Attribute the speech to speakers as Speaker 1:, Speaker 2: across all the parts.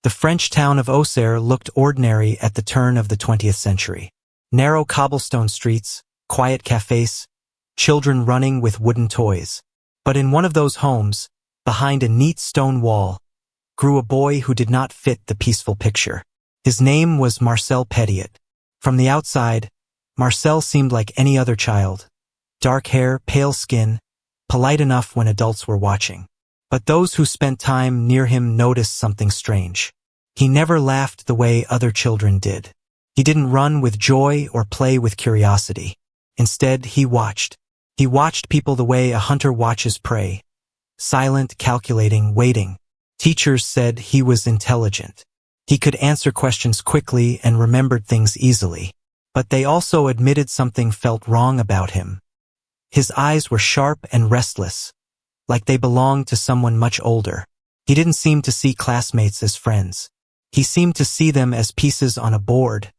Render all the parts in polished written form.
Speaker 1: The French town of Auxerre looked ordinary at the turn of the 20th century. Narrow cobblestone streets, quiet cafes, children running with wooden toys. But in one of those homes, behind a neat stone wall, grew a boy who did not fit the peaceful picture. His name was Marcel Petiot. From the outside, Marcel seemed like any other child. Dark hair, pale skin, polite enough when adults were watching. But those who spent time near him noticed something strange. He never laughed the way other children did. He didn't run with joy or play with curiosity. Instead, he watched. He watched people the way a hunter watches prey. Silent, calculating, waiting. Teachers said he was intelligent. He could answer questions quickly and remembered things easily. But they also admitted something felt wrong about him. His eyes were sharp and restless, like they belonged to someone much older. He didn't seem to see classmates as friends. He seemed to see them as pieces on a board,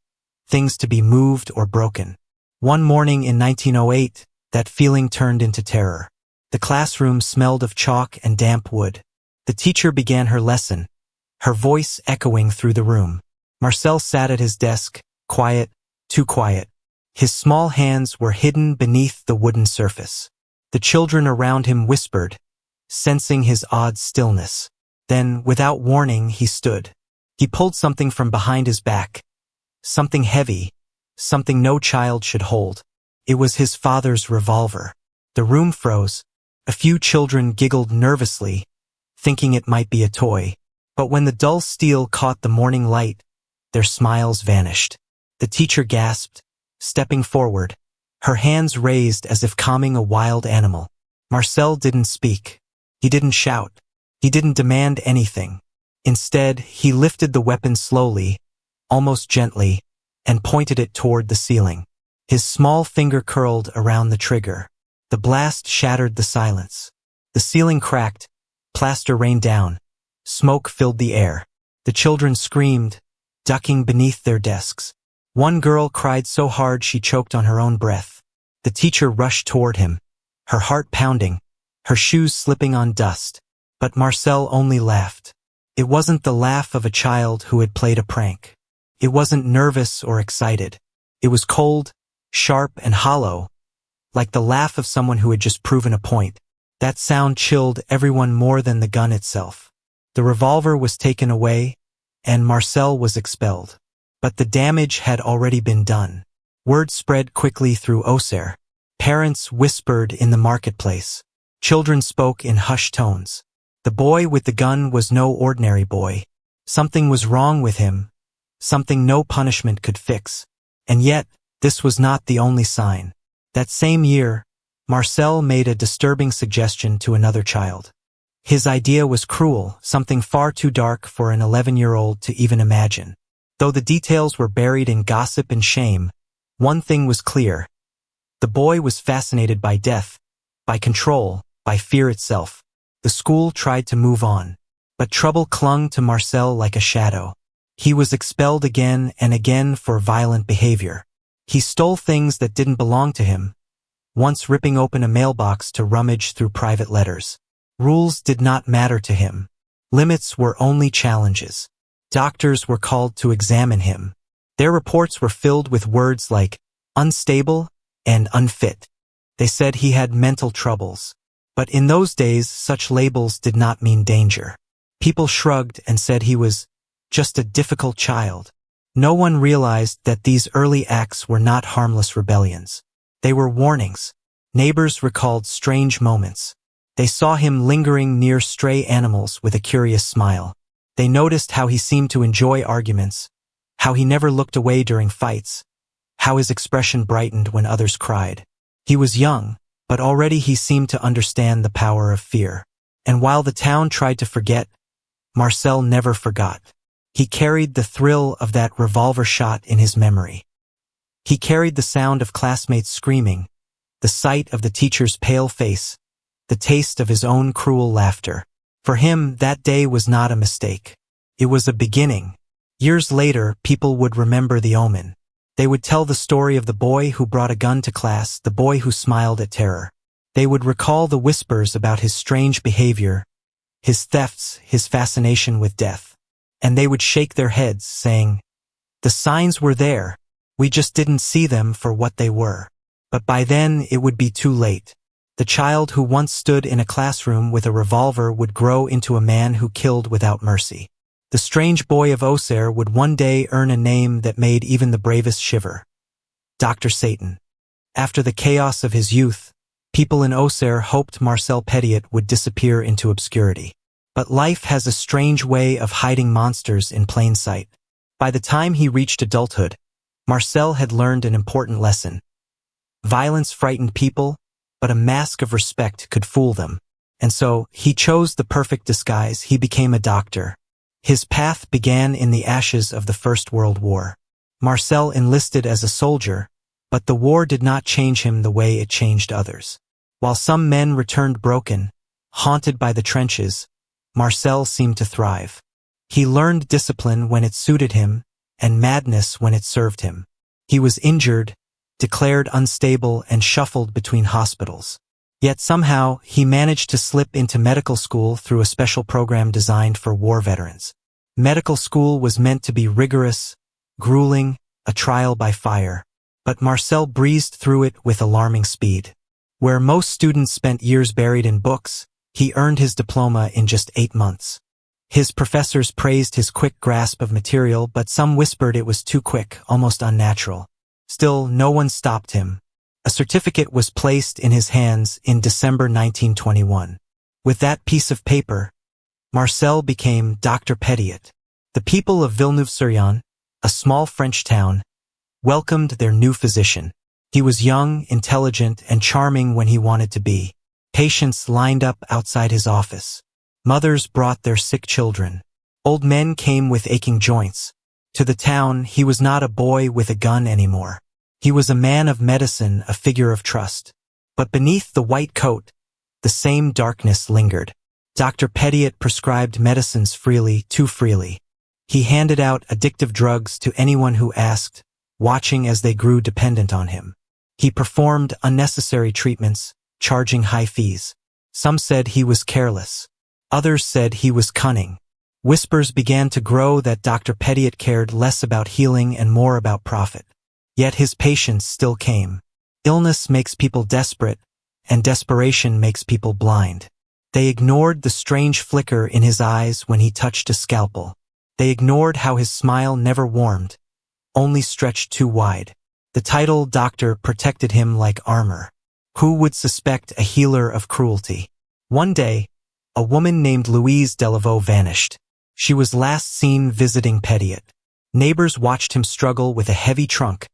Speaker 1: things to be moved or broken. One morning in 1908, that feeling turned into terror. The classroom smelled of chalk and damp wood. The teacher began her lesson, her voice echoing through the room. Marcel sat at his desk, quiet, too quiet. His small hands were hidden beneath the wooden surface. The children around him whispered, sensing his odd stillness. Then, without warning, he stood. He pulled something from behind his back. Something heavy, something no child should hold. It was his father's revolver. The room froze. A few children giggled nervously, thinking it might be a toy. But when the dull steel caught the morning light, their smiles vanished. The teacher gasped, stepping forward, her hands raised as if calming a wild animal. Marcel didn't speak. He didn't shout. He didn't demand anything. Instead, he lifted the weapon slowly, almost gently, and pointed it toward the ceiling. His small finger curled around the trigger. The blast shattered the silence. The ceiling cracked, plaster rained down, smoke filled the air. The children screamed, ducking beneath their desks. One girl cried so hard she choked on her own breath. The teacher rushed toward him, her heart pounding, her shoes slipping on dust. But Marcel only laughed. It wasn't the laugh of a child who had played a prank. It wasn't nervous or excited. It was cold, sharp, and hollow, like the laugh of someone who had just proven a point. That sound chilled everyone more than the gun itself. The revolver was taken away, and Marcel was expelled. But the damage had already been done. Word spread quickly through Auxerre. Parents whispered in the marketplace. Children spoke in hushed tones. The boy with the gun was no ordinary boy. Something was wrong with him, something no punishment could fix. And yet, this was not the only sign. That same year, Marcel made a disturbing suggestion to another child. His idea was cruel, something far too dark for an 11-year-old to even imagine. Though the details were buried in gossip and shame, one thing was clear. The boy was fascinated by death, by control, by fear itself. The school tried to move on, but trouble clung to Marcel like a shadow. He was expelled again and again for violent behavior. He stole things that didn't belong to him, once ripping open a mailbox to rummage through private letters. Rules did not matter to him. Limits were only challenges. Doctors were called to examine him. Their reports were filled with words like unstable and unfit. They said he had mental troubles. But in those days, such labels did not mean danger. People shrugged and said he was just a difficult child. No one realized that these early acts were not harmless rebellions. They were warnings. Neighbors recalled strange moments. They saw him lingering near stray animals with a curious smile. They noticed how he seemed to enjoy arguments, how he never looked away during fights, how his expression brightened when others cried. He was young, but already he seemed to understand the power of fear. And while the town tried to forget, Marcel never forgot. He carried the thrill of that revolver shot in his memory. He carried the sound of classmates screaming, the sight of the teacher's pale face, the taste of his own cruel laughter. For him, that day was not a mistake. It was a beginning. Years later, people would remember the omen. They would tell the story of the boy who brought a gun to class, the boy who smiled at terror. They would recall the whispers about his strange behavior, his thefts, his fascination with death. and they would shake their heads, saying, "The signs were there. We just didn't see them for what they were." But by then it would be too late. The child who once stood in a classroom with a revolver would grow into a man who killed without mercy. The strange boy of Auxerre would one day earn a name that made even the bravest shiver: Dr. Satan. After the chaos of his youth, people in Auxerre hoped Marcel Petiot would disappear into obscurity. But life has a strange way of hiding monsters in plain sight. By the time he reached adulthood, Marcel had learned an important lesson. Violence frightened people, but a mask of respect could fool them. And so, he chose the perfect disguise. He became a doctor. His path began in the ashes of the First World War. Marcel enlisted as a soldier, but the war did not change him the way it changed others. While some men returned broken, haunted by the trenches, Marcel seemed to thrive. He learned discipline when it suited him, and madness when it served him. He was injured, declared unstable, and shuffled between hospitals. Yet somehow, he managed to slip into medical school through a special program designed for war veterans. Medical school was meant to be rigorous, grueling, a trial by fire. But Marcel breezed through it with alarming speed. Where most students spent years buried in books, he earned his diploma in just 8 months. His professors praised his quick grasp of material, but some whispered it was too quick, almost unnatural. Still, no one stopped him. A certificate was placed in his hands in December 1921. With that piece of paper, Marcel became Dr. Petiot. The people of Villeneuve-sur-Yonne, a small French town, welcomed their new physician. He was young, intelligent, and charming when he wanted to be. Patients lined up outside his office. Mothers brought their sick children. Old men came with aching joints. To the town, he was not a boy with a gun anymore. He was a man of medicine, a figure of trust. But beneath the white coat, the same darkness lingered. Dr. Petiot prescribed medicines freely, too freely. He handed out addictive drugs to anyone who asked, watching as they grew dependent on him. He performed unnecessary treatments, charging high fees. Some said he was careless. Others said he was cunning. Whispers began to grow that Dr. Petiot cared less about healing and more about profit. Yet his patients still came. Illness makes people desperate, and desperation makes people blind. They ignored the strange flicker in his eyes when he touched a scalpel. They ignored how his smile never warmed, only stretched too wide. The title doctor protected him like armor. Who would suspect a healer of cruelty? One day, a woman named Louise Delaveau vanished. She was last seen visiting Petiot. Neighbors watched him struggle with a heavy trunk,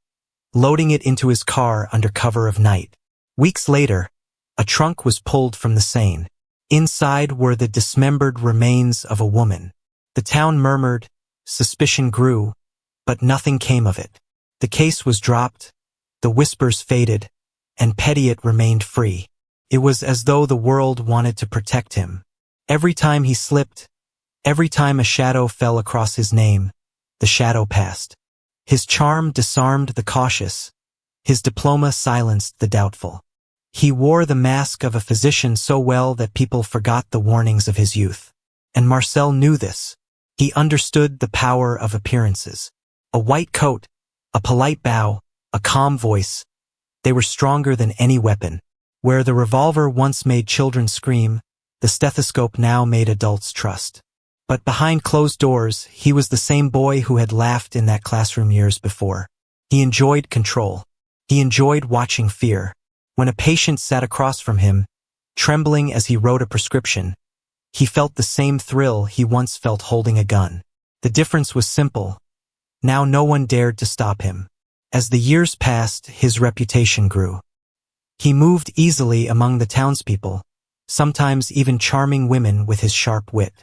Speaker 1: loading it into his car under cover of night. Weeks later, a trunk was pulled from the Seine. Inside were the dismembered remains of a woman. The town murmured, suspicion grew, but nothing came of it. The case was dropped, the whispers faded, and Petiot remained free. It was as though the world wanted to protect him. Every time he slipped, every time a shadow fell across his name, the shadow passed. His charm disarmed the cautious. His diploma silenced the doubtful. He wore the mask of a physician so well that people forgot the warnings of his youth. And Marcel knew this. He understood the power of appearances. A white coat, a polite bow, a calm voice. They were stronger than any weapon. Where the revolver once made children scream, the stethoscope now made adults trust. But behind closed doors, he was the same boy who had laughed in that classroom years before. He enjoyed control. He enjoyed watching fear. When a patient sat across from him, trembling as he wrote a prescription, he felt the same thrill he once felt holding a gun. The difference was simple. Now no one dared to stop him. As the years passed, his reputation grew. He moved easily among the townspeople, sometimes even charming women with his sharp wit.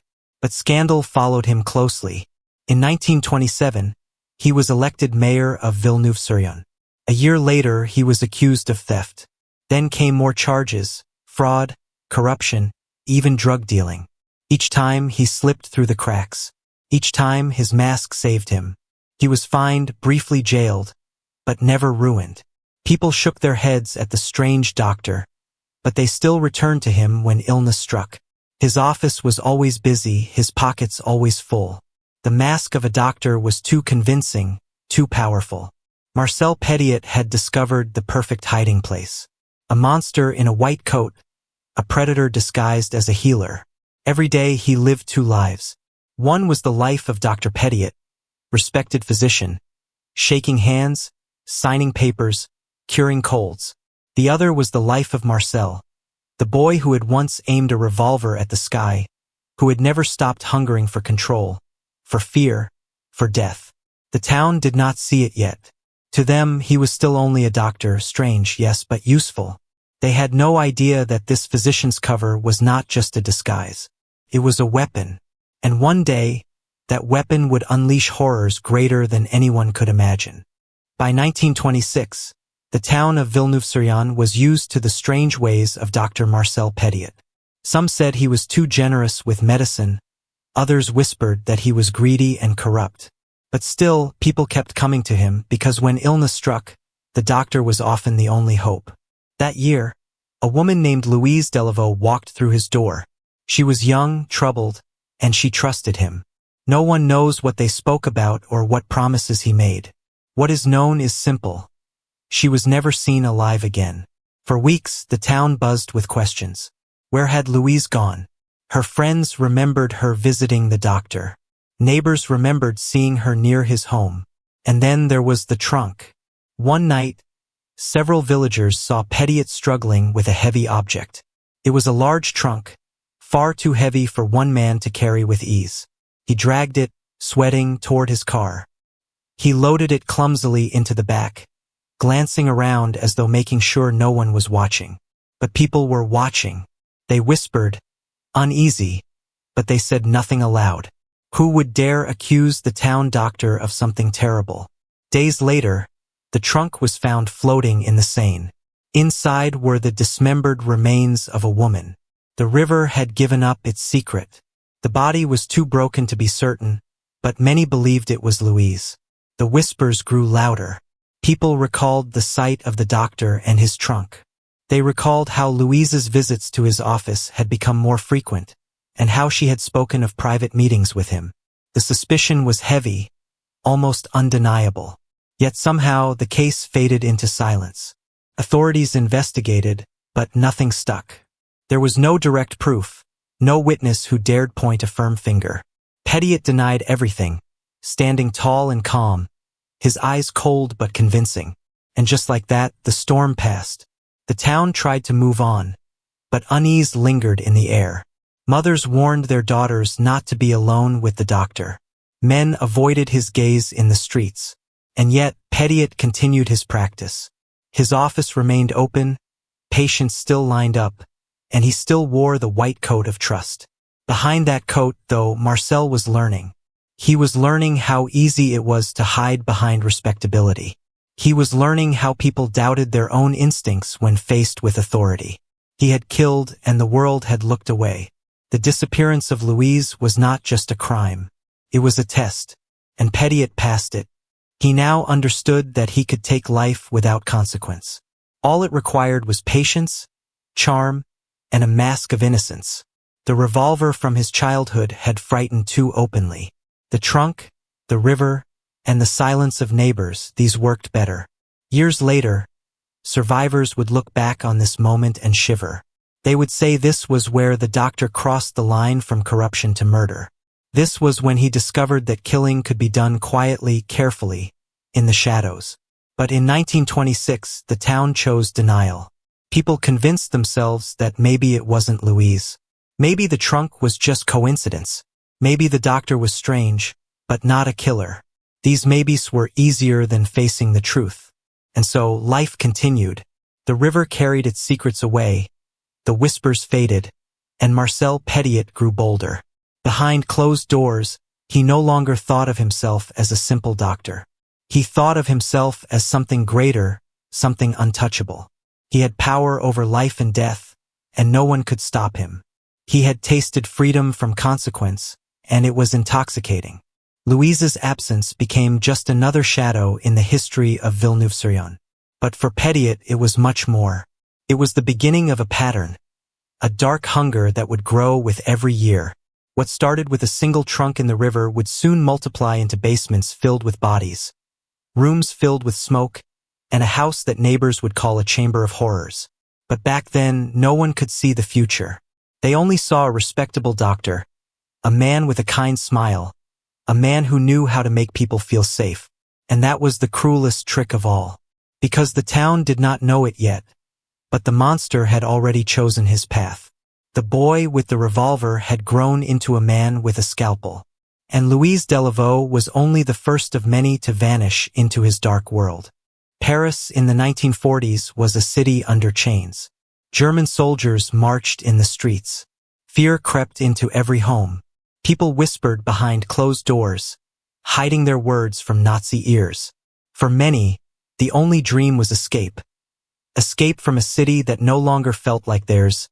Speaker 1: But scandal followed him closely. In 1927, he was elected mayor of Villeneuve-sur-Yonne. A year later, he was accused of theft. Then came more charges: fraud, corruption, even drug dealing. Each time he slipped through the cracks. Each time his mask saved him. He was fined, briefly jailed, but never ruined. People shook their heads at the strange doctor, but they still returned to him when illness struck. His office was always busy, his pockets always full. The mask of a doctor was too convincing, too powerful. Marcel Petiot had discovered the perfect hiding place. A monster in a white coat, a predator disguised as a healer. Every day he lived two lives. One was the life of Dr. Petiot, respected physician, shaking hands, signing papers, curing colds. The other was the life of Marcel, the boy who had once aimed a revolver at the sky, who had never stopped hungering for control, for fear, for death. The town did not see it yet. To them, he was still only a doctor, strange, yes, but useful. They had no idea that this physician's cover was not just a disguise. It was a weapon. And one day, that weapon would unleash horrors greater than anyone could imagine. By 1926, the town of Villeneuve-sur-Yonne was used to the strange ways of Dr. Marcel Petiot. Some said he was too generous with medicine. Others whispered that he was greedy and corrupt. But still, people kept coming to him because when illness struck, the doctor was often the only hope. That year, a woman named Louise Delaveau walked through his door. She was young, troubled, and she trusted him. No one knows what they spoke about or what promises he made. What is known is simple. She was never seen alive again. For weeks, the town buzzed with questions. Where had Louise gone? Her friends remembered her visiting the doctor. Neighbors remembered seeing her near his home. And then there was the trunk. One night, several villagers saw Petiot struggling with a heavy object. It was a large trunk, far too heavy for one man to carry with ease. He dragged it, sweating, toward his car. He loaded it clumsily into the back, glancing around as though making sure no one was watching. But people were watching. They whispered, uneasy, but they said nothing aloud. Who would dare accuse the town doctor of something terrible? Days later, the trunk was found floating in the Seine. Inside were the dismembered remains of a woman. The river had given up its secret. The body was too broken to be certain, but many believed it was Louise. The whispers grew louder. People recalled the sight of the doctor and his trunk. They recalled how Louise's visits to his office had become more frequent, and how she had spoken of private meetings with him. The suspicion was heavy, almost undeniable. Yet somehow the case faded into silence. Authorities investigated, but nothing stuck. There was no direct proof, no witness who dared point a firm finger. Petiot denied everything, standing tall and calm, his eyes cold but convincing. And just like that, the storm passed. The town tried to move on, but unease lingered in the air. Mothers warned their daughters not to be alone with the doctor. Men avoided his gaze in the streets. And yet, Petiot continued his practice. His office remained open, patients still lined up, and he still wore the white coat of trust. Behind that coat, though, Marcel was learning. He was learning how easy it was to hide behind respectability. He was learning how people doubted their own instincts when faced with authority. He had killed, and the world had looked away. The disappearance of Louise was not just a crime. It was a test, and Petiot passed it. He now understood that he could take life without consequence. All it required was patience, charm, and a mask of innocence. The revolver from his childhood had frightened too openly. The trunk, the river, and the silence of neighbors, these worked better. Years later, survivors would look back on this moment and shiver. They would say this was where the doctor crossed the line from corruption to murder. This was when he discovered that killing could be done quietly, carefully, in the shadows. But in 1926, the town chose denial. People convinced themselves that maybe it wasn't Louise. Maybe the trunk was just coincidence. Maybe the doctor was strange, but not a killer. These maybes were easier than facing the truth. And so life continued. The river carried its secrets away. The whispers faded, and Marcel Petiot grew bolder. Behind closed doors, he no longer thought of himself as a simple doctor. He thought of himself as something greater, something untouchable. He had power over life and death, and no one could stop him. He had tasted freedom from consequence, and it was intoxicating. Louise's absence became just another shadow in the history of Villeneuve-sur-Yonne. But for Petiot, it was much more. It was the beginning of a pattern, a dark hunger that would grow with every year. What started with a single trunk in the river would soon multiply into basements filled with bodies, rooms filled with smoke, and a house that neighbors would call a chamber of horrors. But back then, no one could see the future. They only saw a respectable doctor, a man with a kind smile, a man who knew how to make people feel safe. And that was the cruelest trick of all. Because the town did not know it yet, but the monster had already chosen his path. The boy with the revolver had grown into a man with a scalpel. And Louise Delaveau was only the first of many to vanish into his dark world. Paris in the 1940s was a city under chains. German soldiers marched in the streets. Fear crept into every home. People whispered behind closed doors, hiding their words from Nazi ears. For many, the only dream was escape. Escape from a city that no longer felt like theirs.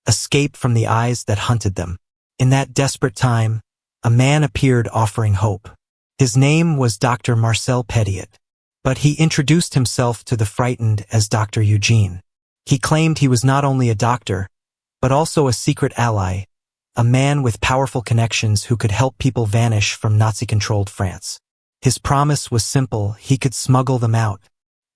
Speaker 1: Escape from the eyes that hunted them. In that desperate time, a man appeared offering hope. His name was Dr. Marcel Petiot. But he introduced himself to the frightened as Dr. Eugene. He claimed he was not only a doctor, but also a secret ally, a man with powerful connections who could help people vanish from Nazi-controlled France. His promise was simple: he could smuggle them out.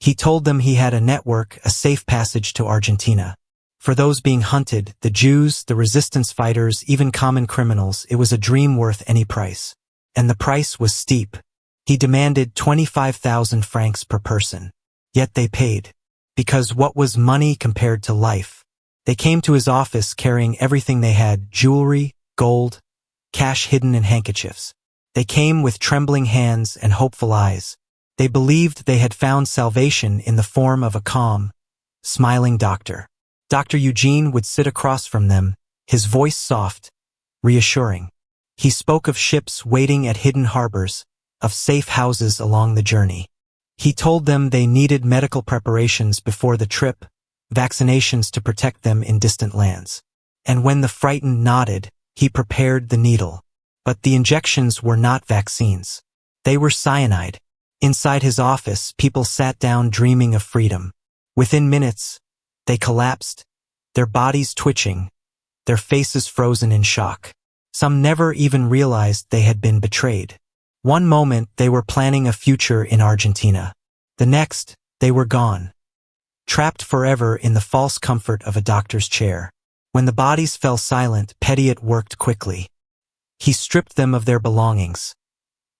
Speaker 1: He told them he had a network, a safe passage to Argentina. For those being hunted, the Jews, the resistance fighters, even common criminals, it was a dream worth any price. And the price was steep. He demanded 25,000 francs per person. Yet they paid. Because what was money compared to life? They came to his office carrying everything they had: jewelry, gold, cash hidden in handkerchiefs. They came with trembling hands and hopeful eyes. They believed they had found salvation in the form of a calm, smiling doctor. Dr. Eugene would sit across from them, his voice soft, reassuring. He spoke of ships waiting at hidden harbors, of safe houses along the journey. He told them they needed medical preparations before the trip, vaccinations to protect them in distant lands. And when the frightened nodded, he prepared the needle. But the injections were not vaccines. They were cyanide. Inside his office, people sat down dreaming of freedom. Within minutes, they collapsed, their bodies twitching, their faces frozen in shock. Some never even realized they had been betrayed. One moment, they were planning a future in Argentina. The next, they were gone. Trapped forever in the false comfort of a doctor's chair. When the bodies fell silent, Petiot worked quickly. He stripped them of their belongings.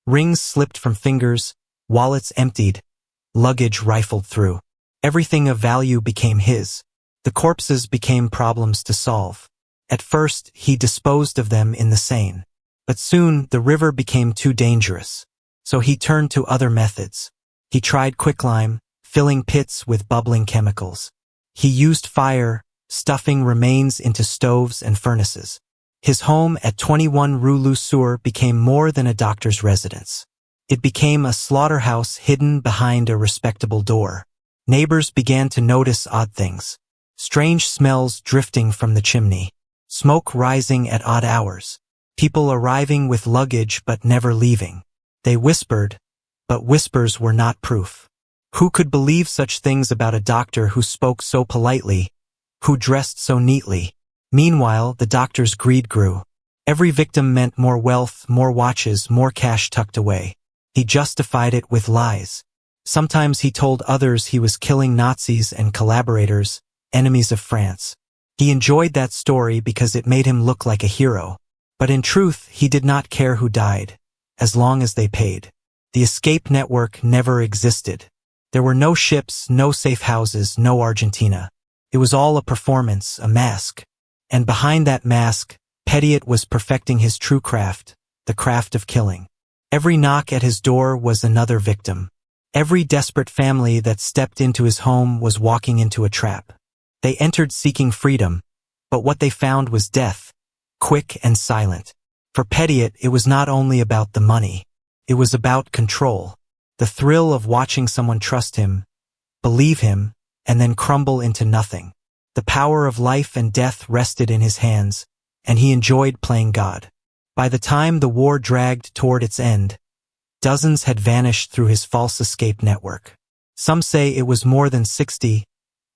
Speaker 1: Rings slipped from fingers, wallets emptied, luggage rifled through. Everything of value became his. The corpses became problems to solve. At first, he disposed of them in the Seine. But soon, the river became too dangerous. So he turned to other methods. He tried quicklime, filling pits with bubbling chemicals. He used fire, stuffing remains into stoves and furnaces. His home at 21 Rue Le Sueur became more than a doctor's residence. It became a slaughterhouse hidden behind a respectable door. Neighbors began to notice odd things. Strange smells drifting from the chimney. Smoke rising at odd hours. People arriving with luggage but never leaving. They whispered, but whispers were not proof. Who could believe such things about a doctor who spoke so politely, who dressed so neatly? Meanwhile, the doctor's greed grew. Every victim meant more wealth, more watches, more cash tucked away. He justified it with lies. Sometimes he told others he was killing Nazis and collaborators, enemies of France. He enjoyed that story because it made him look like a hero. But in truth, he did not care who died, as long as they paid. The escape network never existed. There were no ships, no safe houses, no Argentina. It was all a performance, a mask. And behind that mask, Petiot was perfecting his true craft, the craft of killing. Every knock at his door was another victim. Every desperate family that stepped into his home was walking into a trap. They entered seeking freedom, but what they found was death, quick and silent. For Petiot, it was not only about the money. It was about control. The thrill of watching someone trust him, believe him, and then crumble into nothing. The power of life and death rested in his hands, and he enjoyed playing God. By the time the war dragged toward its end, dozens had vanished through his false escape network. Some say it was more than 60,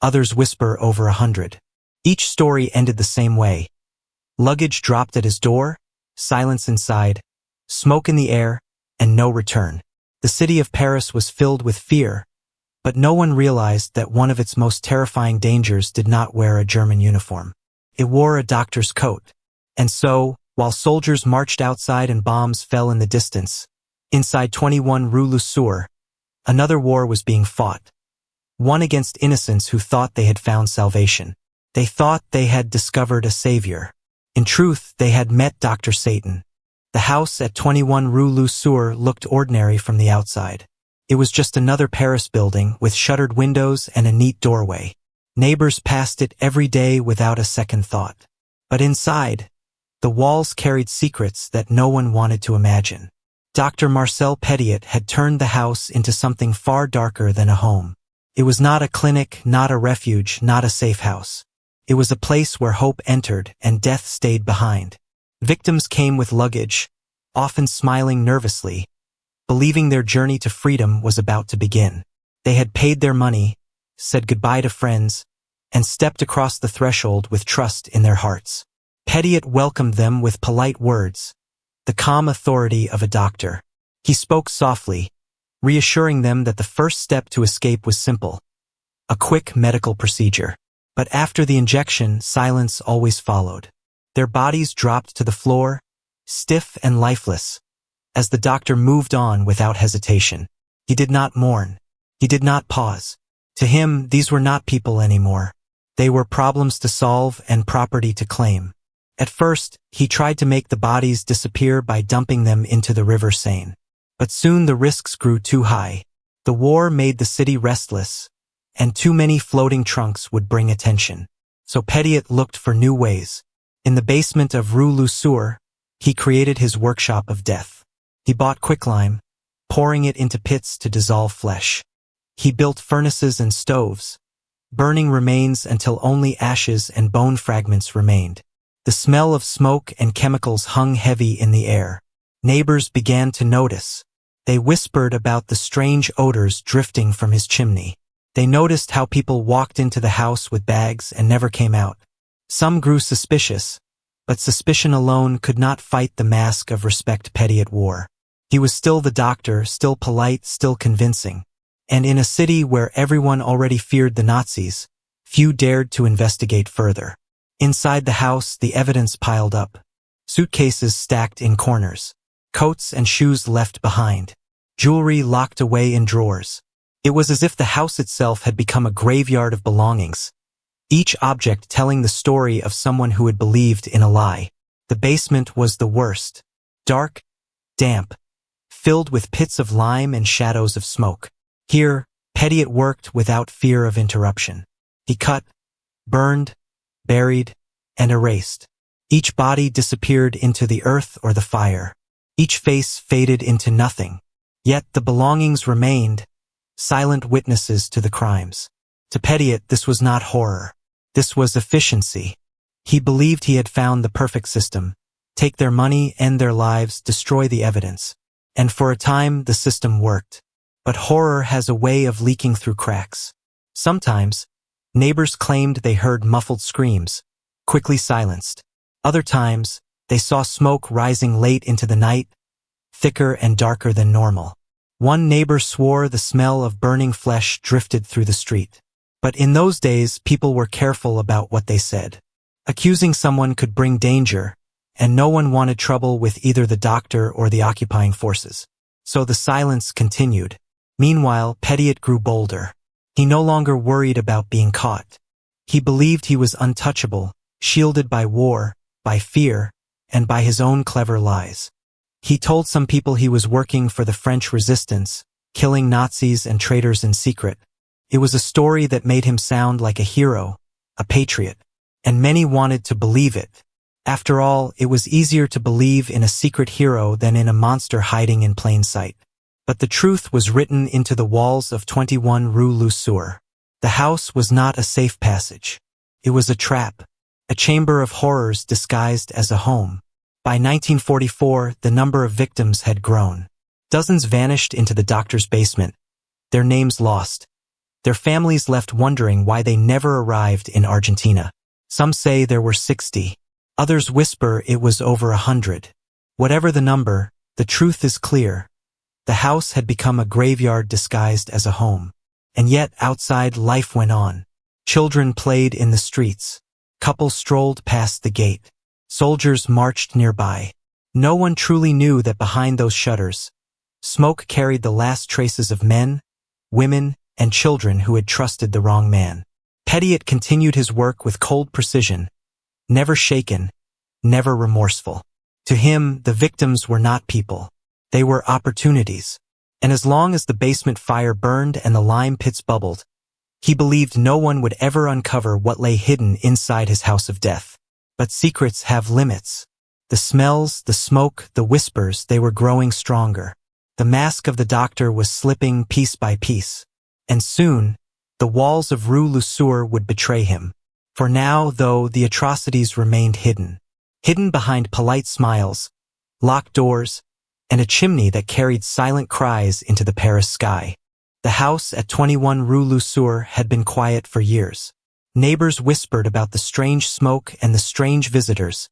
Speaker 1: others whisper over 100. Each story ended the same way. Luggage dropped at his door, silence inside, smoke in the air, and no return. The city of Paris was filled with fear, but no one realized that one of its most terrifying dangers did not wear a German uniform. It wore a doctor's coat. And so, while soldiers marched outside and bombs fell in the distance, inside 21 Rue Le Sueur, another war was being fought. One against innocents who thought they had found salvation. They thought they had discovered a savior. In truth, they had met Dr. Satan. The house at 21 Rue Le Sueur looked ordinary from the outside. It was just another Paris building with shuttered windows and a neat doorway. Neighbors passed it every day without a second thought. But inside, the walls carried secrets that no one wanted to imagine. Dr. Marcel Petiot had turned the house into something far darker than a home. It was not a clinic, not a refuge, not a safe house. It was a place where hope entered and death stayed behind. Victims came with luggage, often smiling nervously, believing their journey to freedom was about to begin. They had paid their money, said goodbye to friends, and stepped across the threshold with trust in their hearts. Petiot welcomed them with polite words, the calm authority of a doctor. He spoke softly, reassuring them that the first step to escape was simple, a quick medical procedure. But after the injection, silence always followed. Their bodies dropped to the floor, stiff and lifeless, as the doctor moved on without hesitation. He did not mourn. He did not pause. To him, these were not people anymore. They were problems to solve and property to claim. At first, he tried to make the bodies disappear by dumping them into the River Seine. But soon the risks grew too high. The war made the city restless, and too many floating trunks would bring attention. So Petiot looked for new ways. In the basement of Rue Le Sueur, he created his workshop of death. He bought quicklime, pouring it into pits to dissolve flesh. He built furnaces and stoves, burning remains until only ashes and bone fragments remained. The smell of smoke and chemicals hung heavy in the air. Neighbors began to notice. They whispered about the strange odors drifting from his chimney. They noticed how people walked into the house with bags and never came out. Some grew suspicious, but suspicion alone could not fight the mask of respect Petiot wore. He was still the doctor, still polite, still convincing. And in a city where everyone already feared the Nazis, few dared to investigate further. Inside the house, the evidence piled up. Suitcases stacked in corners. Coats and shoes left behind. Jewelry locked away in drawers. It was as if the house itself had become a graveyard of belongings, each object telling the story of someone who had believed in a lie. The basement was the worst. Dark, damp, filled with pits of lime and shadows of smoke. Here, Petiot worked without fear of interruption. He cut, burned, buried, and erased. Each body disappeared into the earth or the fire. Each face faded into nothing. Yet the belongings remained, silent witnesses to the crimes. To Petiot, this was not horror. This was efficiency. He believed he had found the perfect system. Take their money, end their lives, destroy the evidence. And for a time, the system worked. But horror has a way of leaking through cracks. Sometimes, neighbors claimed they heard muffled screams, quickly silenced. Other times, they saw smoke rising late into the night, thicker and darker than normal. One neighbor swore the smell of burning flesh drifted through the street. But in those days, people were careful about what they said. Accusing someone could bring danger, and no one wanted trouble with either the doctor or the occupying forces. So the silence continued. Meanwhile, Petiot grew bolder. He no longer worried about being caught. He believed he was untouchable, shielded by war, by fear, and by his own clever lies. He told some people he was working for the French resistance, killing Nazis and traitors in secret. It was a story that made him sound like a hero, a patriot, and many wanted to believe it. After all, it was easier to believe in a secret hero than in a monster hiding in plain sight. But the truth was written into the walls of 21 Rue Le Sueur. The house was not a safe passage. It was a trap, a chamber of horrors disguised as a home. By 1944, the number of victims had grown. Dozens vanished into the doctor's basement, their names lost. Their families left wondering why they never arrived in Argentina. Some say there were 60. Others whisper it was over 100. Whatever the number, the truth is clear. The house had become a graveyard disguised as a home. And yet outside life went on. Children played in the streets. Couples strolled past the gate. Soldiers marched nearby. No one truly knew that behind those shutters, smoke carried the last traces of men, women, and children who had trusted the wrong man. Petiot continued his work with cold precision, never shaken, never remorseful. To him, the victims were not people. They were opportunities. And as long as the basement fire burned and the lime pits bubbled, he believed no one would ever uncover what lay hidden inside his house of death. But secrets have limits. The smells, the smoke, the whispers, they were growing stronger. The mask of the doctor was slipping piece by piece. And soon, the walls of Rue Le Sueur would betray him. For now, though, the atrocities remained hidden. Hidden behind polite smiles, locked doors, and a chimney that carried silent cries into the Paris sky. The house at 21 Rue Le Sueur had been quiet for years. Neighbors whispered about the strange smoke and the strange visitors,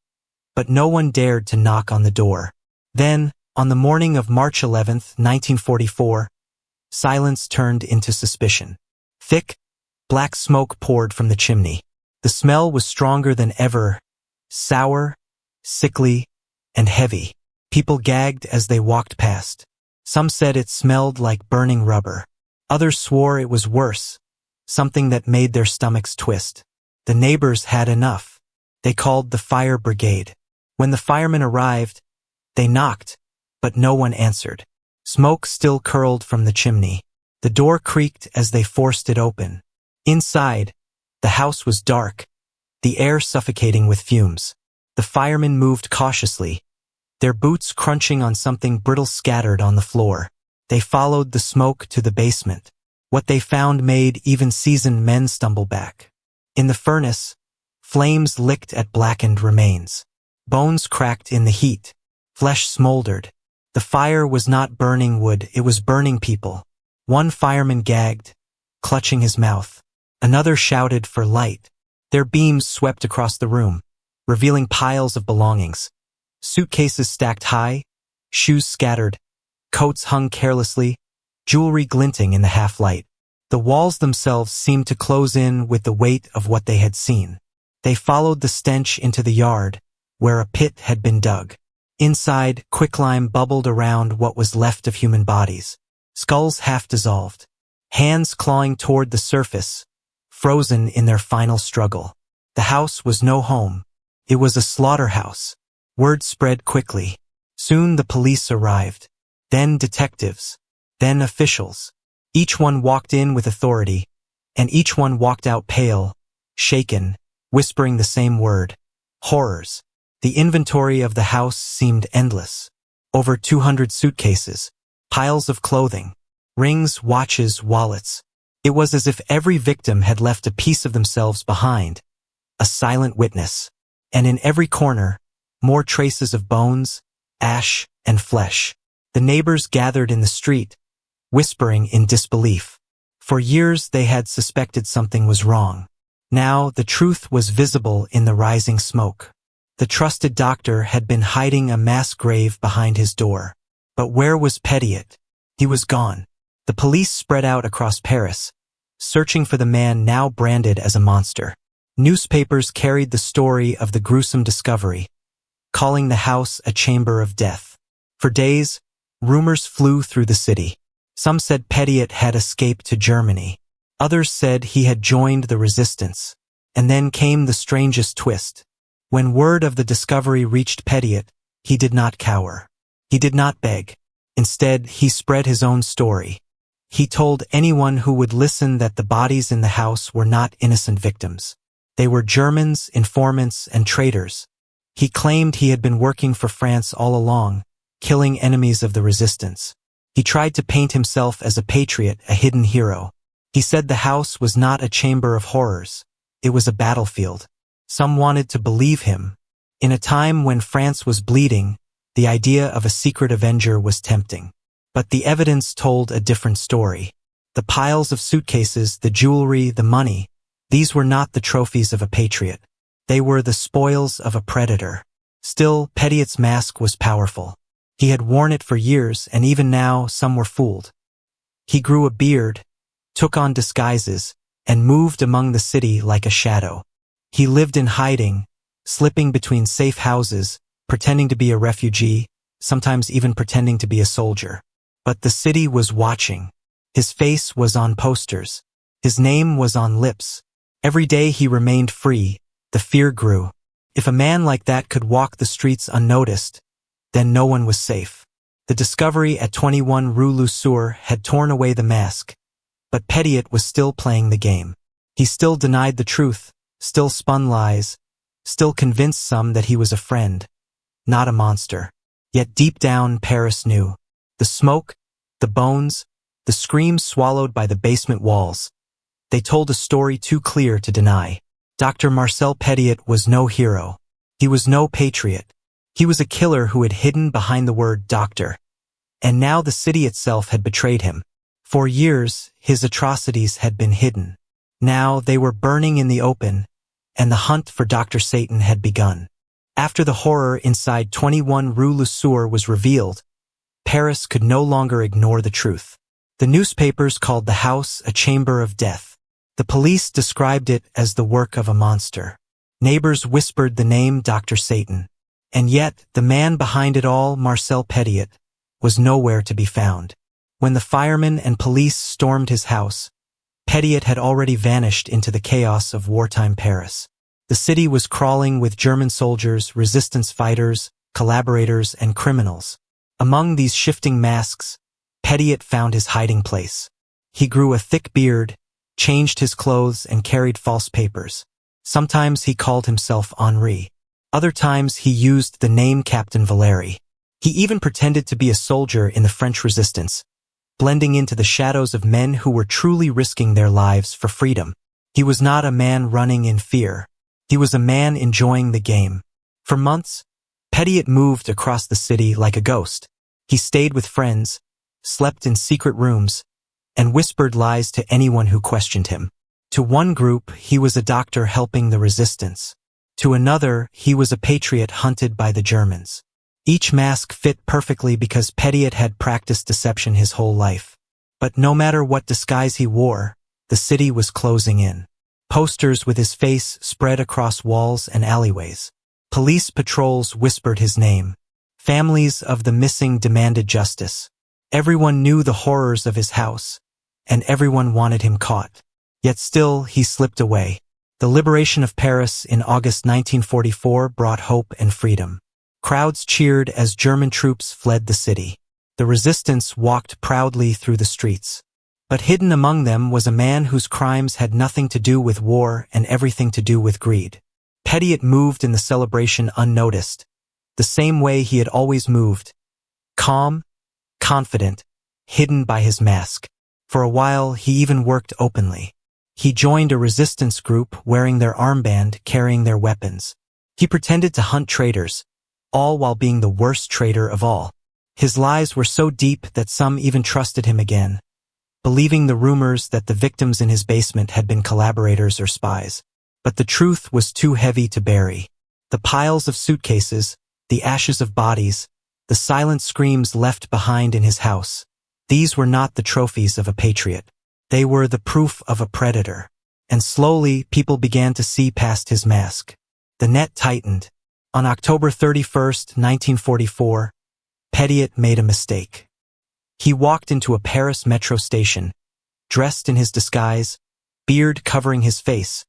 Speaker 1: but no one dared to knock on the door. Then, on the morning of March 11, 1944, silence turned into suspicion. Thick, black smoke poured from the chimney. The smell was stronger than ever, sour, sickly, and heavy. People gagged as they walked past. Some said it smelled like burning rubber. Others swore it was worse, something that made their stomachs twist. The neighbors had enough. They called the fire brigade. When the firemen arrived, they knocked, but no one answered. Smoke still curled from the chimney. The door creaked as they forced it open. Inside, the house was dark, the air suffocating with fumes. The firemen moved cautiously, their boots crunching on something brittle scattered on the floor. They followed the smoke to the basement. What they found made even seasoned men stumble back. In the furnace, flames licked at blackened remains. Bones cracked in the heat. Flesh smoldered. The fire was not burning wood, it was burning people. One fireman gagged, clutching his mouth. Another shouted for light. Their beams swept across the room, revealing piles of belongings. Suitcases stacked high, shoes scattered, coats hung carelessly, jewelry glinting in the half-light. The walls themselves seemed to close in with the weight of what they had seen. They followed the stench into the yard, where a pit had been dug. Inside, quicklime bubbled around what was left of human bodies. Skulls half dissolved. Hands clawing toward the surface, frozen in their final struggle. The house was no home. It was a slaughterhouse. Word spread quickly. Soon the police arrived. Then detectives. Then officials. Each one walked in with authority, and each one walked out pale, shaken, whispering the same word. Horrors. The inventory of the house seemed endless. Over 200 suitcases, piles of clothing, rings, watches, wallets. It was as if every victim had left a piece of themselves behind, a silent witness. And in every corner, more traces of bones, ash, and flesh. The neighbors gathered in the street, whispering in disbelief. For years they had suspected something was wrong. Now the truth was visible in the rising smoke. The trusted doctor had been hiding a mass grave behind his door. But where was Petiot? He was gone. The police spread out across Paris, searching for the man now branded as a monster. Newspapers carried the story of the gruesome discovery, calling the house a chamber of death. For days, rumors flew through the city. Some said Petiot had escaped to Germany. Others said he had joined the resistance. And then came the strangest twist. When word of the discovery reached Petiot, he did not cower. He did not beg. Instead, he spread his own story. He told anyone who would listen that the bodies in the house were not innocent victims. They were Germans, informants, and traitors. He claimed he had been working for France all along, killing enemies of the resistance. He tried to paint himself as a patriot, a hidden hero. He said the house was not a chamber of horrors. It was a battlefield. Some wanted to believe him. In a time when France was bleeding, the idea of a secret avenger was tempting. But the evidence told a different story. The piles of suitcases, the jewelry, the money, these were not the trophies of a patriot. They were the spoils of a predator. Still, Petiot's mask was powerful. He had worn it for years, and even now some were fooled. He grew a beard, took on disguises, and moved among the city like a shadow. He lived in hiding, slipping between safe houses, pretending to be a refugee, sometimes even pretending to be a soldier. But the city was watching. His face was on posters. His name was on lips. Every day he remained free, the fear grew. If a man like that could walk the streets unnoticed, then no one was safe. The discovery at 21 Rue Le Sueur had torn away the mask, but Petiot was still playing the game. He still denied the truth, still spun lies, still convinced some that he was a friend, not a monster. Yet deep down, Paris knew. The smoke, the bones, the screams swallowed by the basement walls. They told a story too clear to deny. Dr. Marcel Petiot was no hero. He was no patriot. He was a killer who had hidden behind the word doctor. And now the city itself had betrayed him. For years, his atrocities had been hidden. Now they were burning in the open, and the hunt for Dr. Satan had begun. After the horror inside 21 Rue Le Sueur was revealed, Paris could no longer ignore the truth. The newspapers called the house a chamber of death. The police described it as the work of a monster. Neighbors whispered the name Dr. Satan. And yet, the man behind it all, Marcel Petiot, was nowhere to be found. When the firemen and police stormed his house, Petiot had already vanished into the chaos of wartime Paris. The city was crawling with German soldiers, resistance fighters, collaborators, and criminals. Among these shifting masks, Petiot found his hiding place. He grew a thick beard, changed his clothes, and carried false papers. Sometimes he called himself Henri. Other times he used the name Captain Valéry. He even pretended to be a soldier in the French resistance, blending into the shadows of men who were truly risking their lives for freedom. He was not a man running in fear. He was a man enjoying the game. For months, Petiot moved across the city like a ghost. He stayed with friends, slept in secret rooms, and whispered lies to anyone who questioned him. To one group, he was a doctor helping the resistance. To another, he was a patriot hunted by the Germans. Each mask fit perfectly because Petiot had practiced deception his whole life. But no matter what disguise he wore, the city was closing in. Posters with his face spread across walls and alleyways. Police patrols whispered his name. Families of the missing demanded justice. Everyone knew the horrors of his house, and everyone wanted him caught. Yet still, he slipped away. The liberation of Paris in August 1944 brought hope and freedom. Crowds cheered as German troops fled the city. The resistance walked proudly through the streets. But hidden among them was a man whose crimes had nothing to do with war and everything to do with greed. Petiot moved in the celebration unnoticed, the same way he had always moved, calm, confident, hidden by his mask. For a while, he even worked openly. He joined a resistance group wearing their armband, carrying their weapons. He pretended to hunt traitors, all while being the worst traitor of all. His lies were so deep that some even trusted him again, believing the rumors that the victims in his basement had been collaborators or spies. But the truth was too heavy to bury. The piles of suitcases, the ashes of bodies, the silent screams left behind in his house, these were not the trophies of a patriot. They were the proof of a predator. And slowly, people began to see past his mask. The net tightened. On October 31st, 1944, Petiot made a mistake. He walked into a Paris metro station, dressed in his disguise, beard covering his face,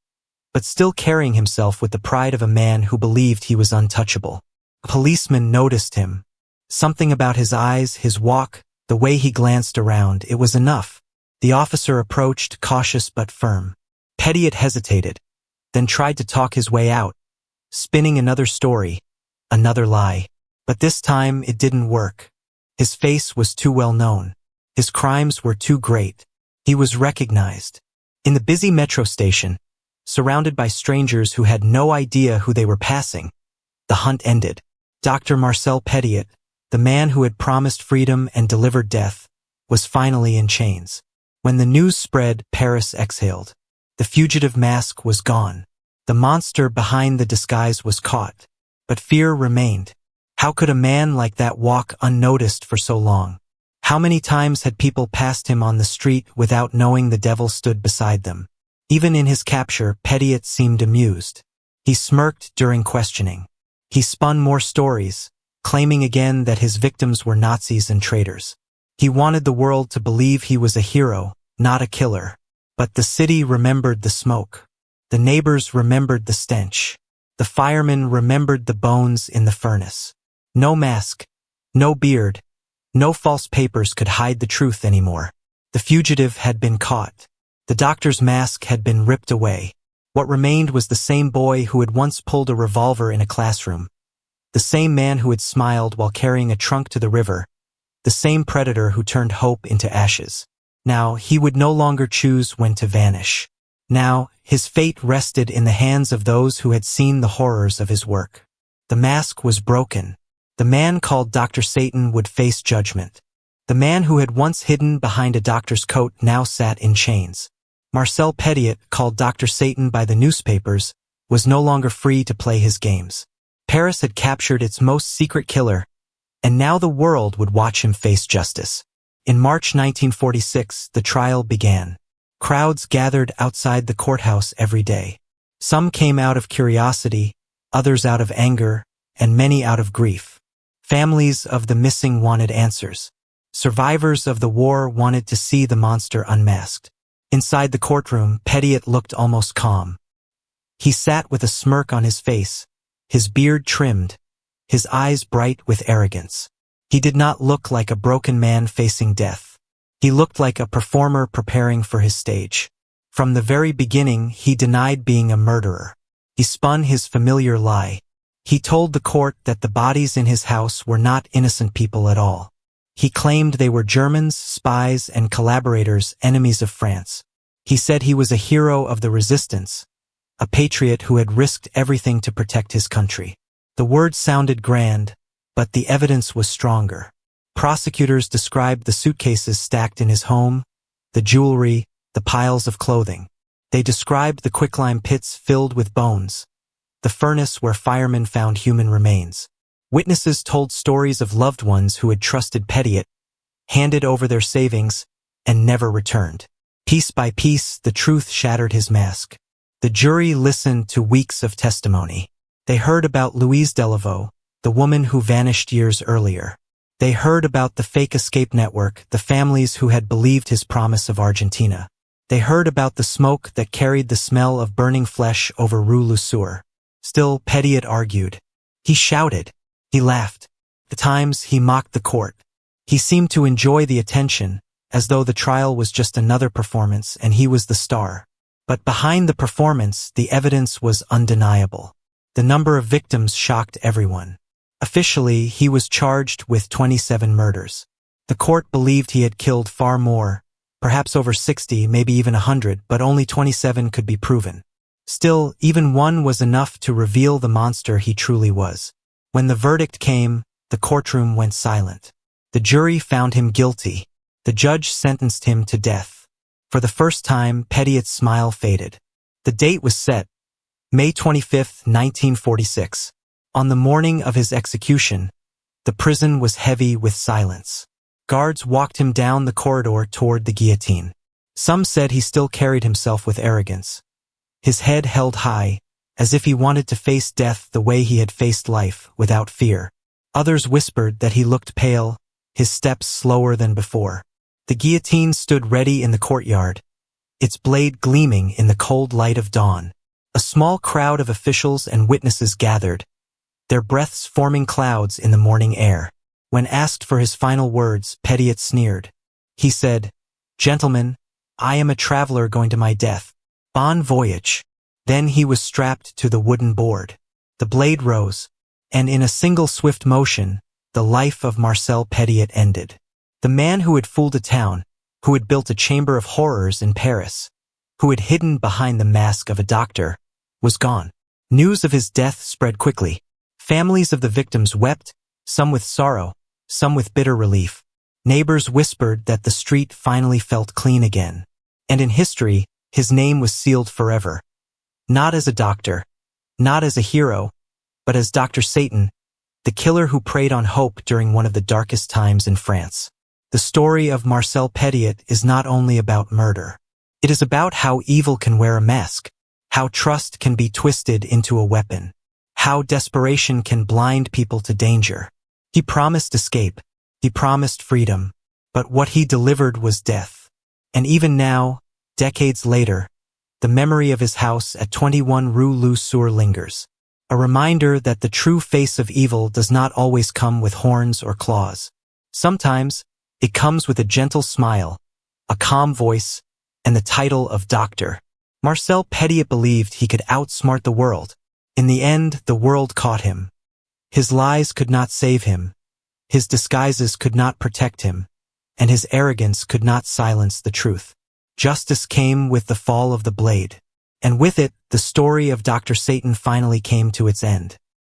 Speaker 1: but still carrying himself with the pride of a man who believed he was untouchable. A policeman noticed him. Something about his eyes, his walk, the way he glanced around, it was enough. The officer approached, cautious but firm. Petiot hesitated, then tried to talk his way out, spinning another story, another lie. But this time it didn't work. His face was too well known. His crimes were too great. He was recognized. In the busy metro station, surrounded by strangers who had no idea who they were passing, the hunt ended. Dr. Marcel Petiot, the man who had promised freedom and delivered death, was finally in chains. When the news spread, Paris exhaled. The fugitive mask was gone. The monster behind the disguise was caught. But fear remained. How could a man like that walk unnoticed for so long? How many times had people passed him on the street without knowing the devil stood beside them? Even in his capture, Petiot seemed amused. He smirked during questioning. He spun more stories, claiming again that his victims were Nazis and traitors. He wanted the world to believe he was a hero, not a killer. But the city remembered the smoke. The neighbors remembered the stench. The firemen remembered the bones in the furnace. No mask, no beard, no false papers could hide the truth anymore. The fugitive had been caught. The doctor's mask had been ripped away. What remained was the same boy who had once pulled a revolver in a classroom. The same man who had smiled while carrying a trunk to the river. The same predator who turned hope into ashes. Now, he would no longer choose when to vanish. Now, his fate rested in the hands of those who had seen the horrors of his work. The mask was broken. The man called Dr. Satan would face judgment. The man who had once hidden behind a doctor's coat now sat in chains. Marcel Petiot, called Dr. Satan by the newspapers, was no longer free to play his games. Paris had captured its most secret killer, and now the world would watch him face justice. In March 1946, the trial began. Crowds gathered outside the courthouse every day. Some came out of curiosity, others out of anger, and many out of grief. Families of the missing wanted answers. Survivors of the war wanted to see the monster unmasked. Inside the courtroom, Petiot looked almost calm. He sat with a smirk on his face, his beard trimmed, his eyes bright with arrogance. He did not look like a broken man facing death. He looked like a performer preparing for his stage. From the very beginning, he denied being a murderer. He spun his familiar lie. He told the court that the bodies in his house were not innocent people at all. He claimed they were Germans, spies, and collaborators, enemies of France. He said he was a hero of the resistance, a patriot who had risked everything to protect his country. The words sounded grand, but the evidence was stronger. Prosecutors described the suitcases stacked in his home, the jewelry, the piles of clothing. They described the quicklime pits filled with bones, the furnace where firemen found human remains. Witnesses told stories of loved ones who had trusted Petiot, handed over their savings, and never returned. Piece by piece, the truth shattered his mask. The jury listened to weeks of testimony. They heard about Louise Delaveau, the woman who vanished years earlier. They heard about the fake escape network, the families who had believed his promise of Argentina. They heard about the smoke that carried the smell of burning flesh over Rue Le Sueur. Still, Petiot argued. He shouted. He laughed. At times, he mocked the court. He seemed to enjoy the attention, as though the trial was just another performance and he was the star. But behind the performance, the evidence was undeniable. The number of victims shocked everyone. Officially, he was charged with 27 murders. The court believed he had killed far more, perhaps over 60, maybe even 100, but only 27 could be proven. Still, even one was enough to reveal the monster he truly was. When the verdict came, the courtroom went silent. The jury found him guilty. The judge sentenced him to death. For the first time, Petiot's smile faded. The date was set, May 25, 1946. On the morning of his execution, the prison was heavy with silence. Guards walked him down the corridor toward the guillotine. Some said he still carried himself with arrogance. His head held high, as if he wanted to face death the way he had faced life, without fear. Others whispered that he looked pale, his steps slower than before. The guillotine stood ready in the courtyard, its blade gleaming in the cold light of dawn. A small crowd of officials and witnesses gathered, their breaths forming clouds in the morning air. When asked for his final words, Petiot sneered. He said, "Gentlemen, I am a traveler going to my death. Bon voyage." Then he was strapped to the wooden board. The blade rose, and in a single swift motion, the life of Marcel Petiot ended. The man who had fooled a town, who had built a chamber of horrors in Paris, who had hidden behind the mask of a doctor, was gone. News of his death spread quickly. Families of the victims wept, some with sorrow, some with bitter relief. Neighbors whispered that the street finally felt clean again. And in history, his name was sealed forever. Not as a doctor, not as a hero, but as Dr. Satan, the killer who preyed on hope during one of the darkest times in France. The story of Marcel Petiot is not only about murder. It is about how evil can wear a mask, how trust can be twisted into a weapon, how desperation can blind people to danger. He promised escape, he promised freedom, but what he delivered was death. And even now, decades later, the memory of his house at 21 Rue Le Sueur lingers, a reminder that the true face of evil does not always come with horns or claws. Sometimes, it comes with a gentle smile, a calm voice, and the title of doctor. Marcel Petiot believed he could outsmart the world. In the end, the world caught him. His lies could not save him, his disguises could not protect him, and his arrogance could not silence the truth. Justice came with the fall of the blade, and with it, the story of Dr. Satan finally came to its end.